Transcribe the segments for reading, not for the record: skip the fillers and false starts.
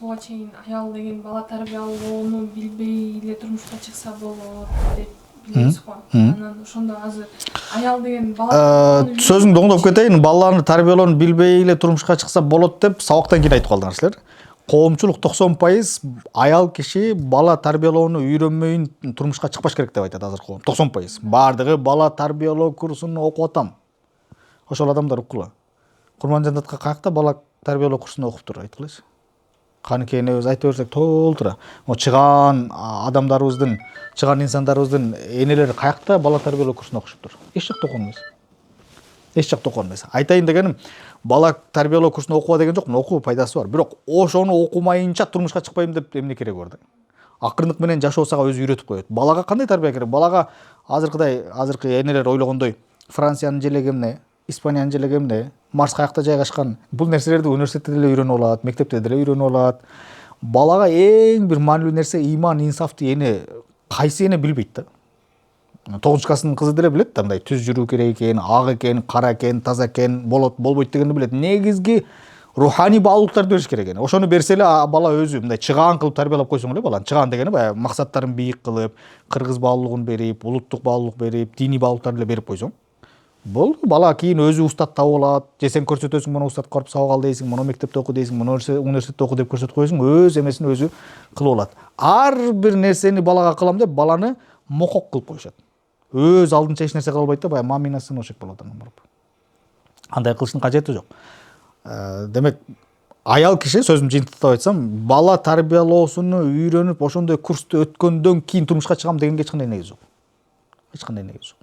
окууга чейин аял деген бала тарбиялоону билбей эле турмушка чыкса болот деп билебиз го. Анан ошондо азыр аял деген бала сөзүңдү оңдоп кетейин. Баланы тарбиялоону билбей эле турмушка чыкса болот деп сабактан кийин айтып калдыңар силер. Коомчулук 90% аял киши бала тарбиялоону үйрөнмөйүн турмушка чыкпаш керек деп айтат азыр коом. 90%. Бардыгы бала тарбиялоо курсун окуп атам. Ошол адамдар уккула. Курманжандатка каякта бала тарбиялоо курсун окуптур айткылачы. Каныкей энебиз айта берсек толтура. Чыган адамдарыбыздын, чыган инсандарыбыздын энелери каякта бала тарбиялоо курсун окушуптур. Эч жакта окуган эмес. Эч жакта окуган эмес. Айтайын дегеним, бала тарбиялоо курсун окуба деген жокмун, окуу пайдасы бар. Бирок ошону окумайынча турмушка чыкпайм деп эмне кереги бар да? Акырындык менен жашоо сага өзү үйрөтүп коет. Балага кандай тарбия керек? Балага азыркы энелер ойлогондой Франциянын желеги эмне, Испаниянын желеги эмне, Марс каякта жайгашкан. Бул нерселерди университетте деле үйрөнүп алат, мектепте деле үйрөнүп алат. Балага эң бир маанилүү нерсе иман, инсафты эне кайсы эне билбейт да. 9-класстын кызы деле билет да, мындай түз жүрүү керек экен, ак экен, кара экен, таза экен, болот, болбойт дегенди билет. Негизги руханий баалуулуктарды бериш керек экен. Ошону берсе эле бала өзү мындай чыгаан кылып тарбиялап койсоң эле баланы. Чыгаан дегени баягы максаттарын бийик кылып, кыргыз баалуулугун берип, улуттук баалуулук берип, диний баалуулуктарды эле берип койсоң. Болду, бала кийин өзү устат табып алат. Же сен көрсөтөсүң, муну устатка барып сабак ал дейсиң, муну мектепте оку дейсиң, муну университетте оку деп көрсөтүп коесуң, өз эмесин өзү кылып алат. Ар бир нерсени балага кылам деп баланы мокок кылып коюшат. Өз алдынча эч нерсе кыла албайт да, баягы мамина сыночек болот анан барып. Андай кылыштын кажети жок. Демек, аял киши, сөзүмдү жыйынтыктап айтсам, бала тарбиялоосуну үйрөнүп, ошондой курсту өткөндөн кийин турмушка чыгам дегенге эч кандай негиз жок. Эч кандай негиз жок.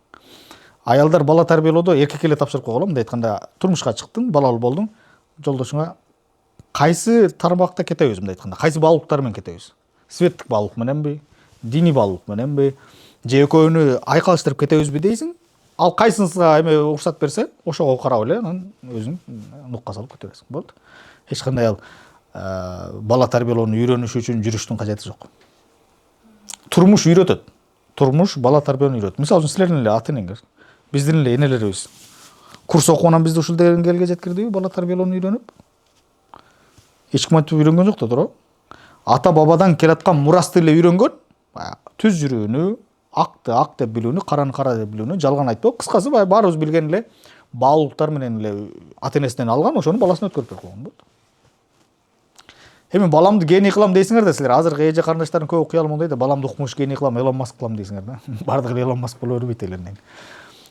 Аялдар бала тарбиялоодо эркекке эле тапшырып койгула, мындай айтканда, турмушка чыктың, балалуу болдуң, жолдошуңа кайсы тармакта кетебиз, мындай айтканда, кайсы баалуулуктар менен кетебиз? Светтик баалуулук мененби, диний баалуулук мененби, же экөөнү айкалыштырып кетебизби дейсиң? Ал кайсынысына эме уруксат берсе, ошого карап эле анан өзүң нукка салып кете бересиң. Болду. Эч кандай ал бала тарбиялоону үйрөнүш үчүн жүрүштүн кажети жок. Турмуш үйрөтөт. Турмуш бала тарбиялоону үйрөтөт. Мисалы үчүн силердин эле ата энеңер, биздин эле энелерибиз курс окуганан бизди ушул деңгээлге жеткирдиби, бала тарбиялоону үйрөнүп? Эч ким антип үйрөнгөн жок да, туура. Ата бабадан келаткан мурасты эле үйрөнгөн. Түз жүрүүнү, акты ак деп билүүнү, караны кара деп билүүнү, жалган айтпоо. Кыскасы баарыбыз билген эле баалуулуктар менен эле ата энесинен алган, ошону баласына өткөрүп берип койгон болот. Эми баламды гений кылам дейсиңер да силер. Азыркы эже карындаштардын көбү кыялым мондай да, баламды укмуш гений кылам, Элон Маск кылам дейсиңер да. Бардыгы эле Элон Маск боло бербейт эле.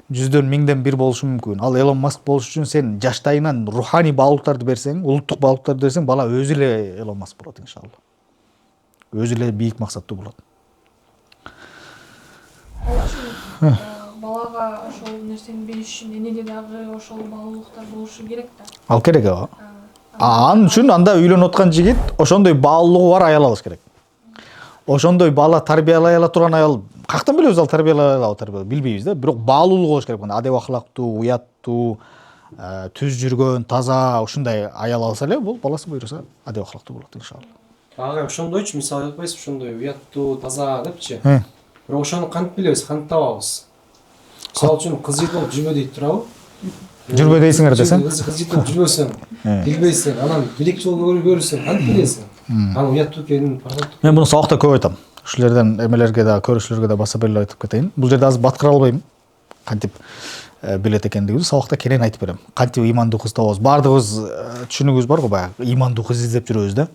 100дөн 1000ден 1 болушу мүмкүн. Ал Элон Маск болуш үчүн сен жаштайынан руханий баалуулуктарды берсең, улуттук баалуулуктарды берсең, бала өзү эле Элон Маск болот иншалла. Өзү эле бийик максаттуу болот. Балага ошол нерсени бериш үчүн энеде дагы ошол баалуулуктар болушу керек да. Ал керек ага. Анын үчүн анда үйлөнүп аткан жигит ошондой баалуулугу бар аял алыш керек. Ошондой бала тарбиялай ала турган аял, каяктан билебиз ал тарбиялай алабы, билбейбиз да. Бирок баалуулугу болуш керек. Адеп ахлактуу, уяттуу, түз жүргөн, таза ушундай аял алса эле, бул баласы буйруса адеп ахлактуу болот иншалла. Ага, ошондойчу мисалы айтпайсызбы, ошондой уяттуу, таза депчи. Бирок ошону кантип билебиз, кантип табабыз? Мисалы үчүн кыз жигит болуп жүрбө дейт турабы? Жүрбө дейсиңер десең? Кыз жигит болуп жүрбөсөң, билбейсиң, анан билекчи болуп көрүрсөң, кантип билесиң? Анын уяттуу экенин паралап. Мен муну сабакта көп айтам. Ушулерден эмелерге да, көрүүчүлөргө да баса беле айтып кетейин. Бул жерде азыр баткыра албайм. Кантип билет экендигибизди сабакта кенен айтып берем. Кантип имандуу кыз табабыз? Бардыгыбыз түшүнүгүбүз бар го, баягы имандуу кыз издеп жүрөбүз да.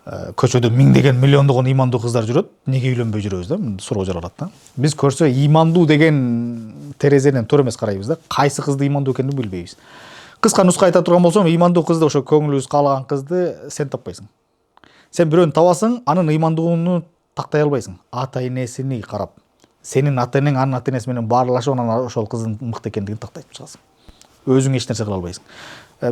Көчөдө миңдеген, миллиондогон имандуу кыздар жүрөт. Неге үйлөнбөй жүрөбүз да? Суроо жаралат да. Биз көрсө имандуу деген терезенен төр эмес карайбыз да. Кайсы кызды имандуу экенин билбейбиз. Кыска нуска айта турган болсом, имандуу кызды, ошо көңүлүбүз каалаган кызды сен таппайсың. Сен бирөөнү табасың, анын имандуулугуну тактай албайсың. Ата энесини карап, сенин ата энең анын ата энеси менен баарлашып, анан ошол кыздын мыкты экендигин тактайтып чыгасың. Өзүң эч нерсе кыла албайсың.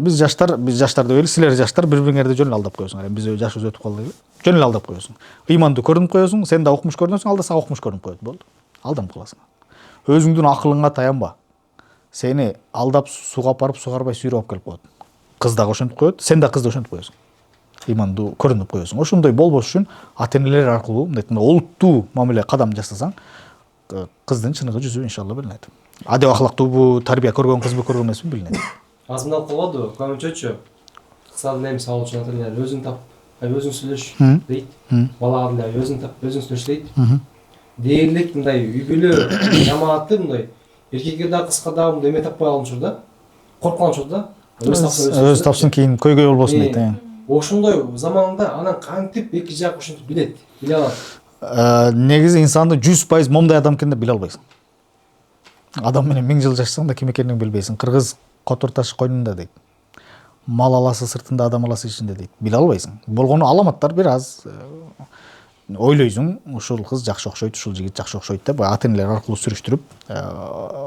Биз жаштар деп эле, силер жаштар бири-бириңерди жөн эле алдап коесуңар. Биз жашыбыз өтүп калды. Жөн эле алдап коесуң. Имандуу көрүнүп коесуң, сен да укмуш көрүнөсүң, ал да сага укмуш көрүнүп коет, болду. Алдам кыласың. Өзүңдүн акылыңа таянба. Сени алдап сууга апарып, сугарбай сүйрөп алып келип коет. Кыз дагы ошентип коет, сен да кызды ошентип коесуң. Имандуу көрүнүп коесуң. Ошондой болбош үчүн ата энелер аркылуу мындай олуттуу мамиле кадам жасасаң, кыздын чыныгы жүзү иншалла билинет. Адеп ахлактуубу, тарбия көргөн кызбы, көргөн эмеспи билинет. Азмындалып калбадыбы? Көмүнчөчү. Кыса эле мисалы үчүн ата энелер өзүн тап өзүң сүйлөш дейт. Балага деле өзүң тап, өзүң сүйлөш дейт. Дээрлик мындай үй бүлө жамааты мындай эркекке да кызга да мындай эме таппай калчу да. Корккончу да. Өз тапсын кийин көйгөй болбосун дейт. Ошондой заманда анан кантип эки жак ушинтип билет, биле алат. Негизи инсанды 100% момундай адам экенин биле албайсың. Адам менен 1000 жыл жашасаң да ким экенин билбейсиң. Кыргыз котур таш койнунда дейт. Мал аласы сыртында, адам аласы ичинде дейт. Биле албайсың. Болгону аламаттар бир аз ойлойсуң, ушул кыз жакшы окшойт, ушул жигит жакшы окшойт деп ата-энелер аркылуу сүрүштүрүп,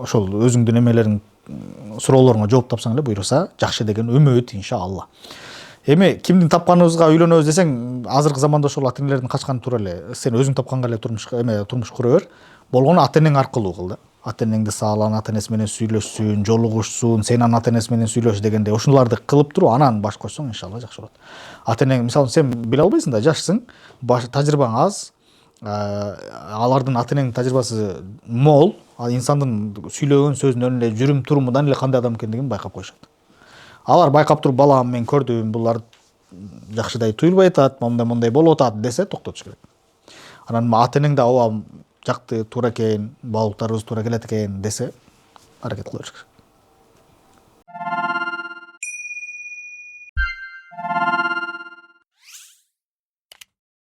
ошол өзүңдүн эмелериң суроолоруңа жооп тапсаң эле буйруса жакшы деген үмүт иншалла. Эми кимдин тапканыбызга үйлөнөбүз десең, азыркы заманда ошол ата-энелердин качканы туура эле. Сен өзүң тапканга эле турмуш кура бер. Болгону ата-энең аркылуу кыл да. Ата-энеңди саалан, ата-энеси менен сүйлөшсүн, жолугушсун, сен анын ата-энеси менен сүйлөш дегенде ошолорду кылып туруп анан баш кошсоң иншалла жакшы болот. Ата-энең мисалы сен биле албайсың да, жашсың, тажрыйбаң аз, алардын ата-энеңдин тажрыйбасы мол, инсандын сүйлөгөн сөзүнүн эле жүрүм турумундан эле кандай адам экендигин байкап коюшат. Алар байкап туруп балам мен көрдүм, булар жакшыдай туюлбай атат, мондай болуп атат десе токтотуш керек. Анан ата-энең да ооба жакты, туура экен, баалуулуктарыбыз туура келет экен десе аракет кылыш керек.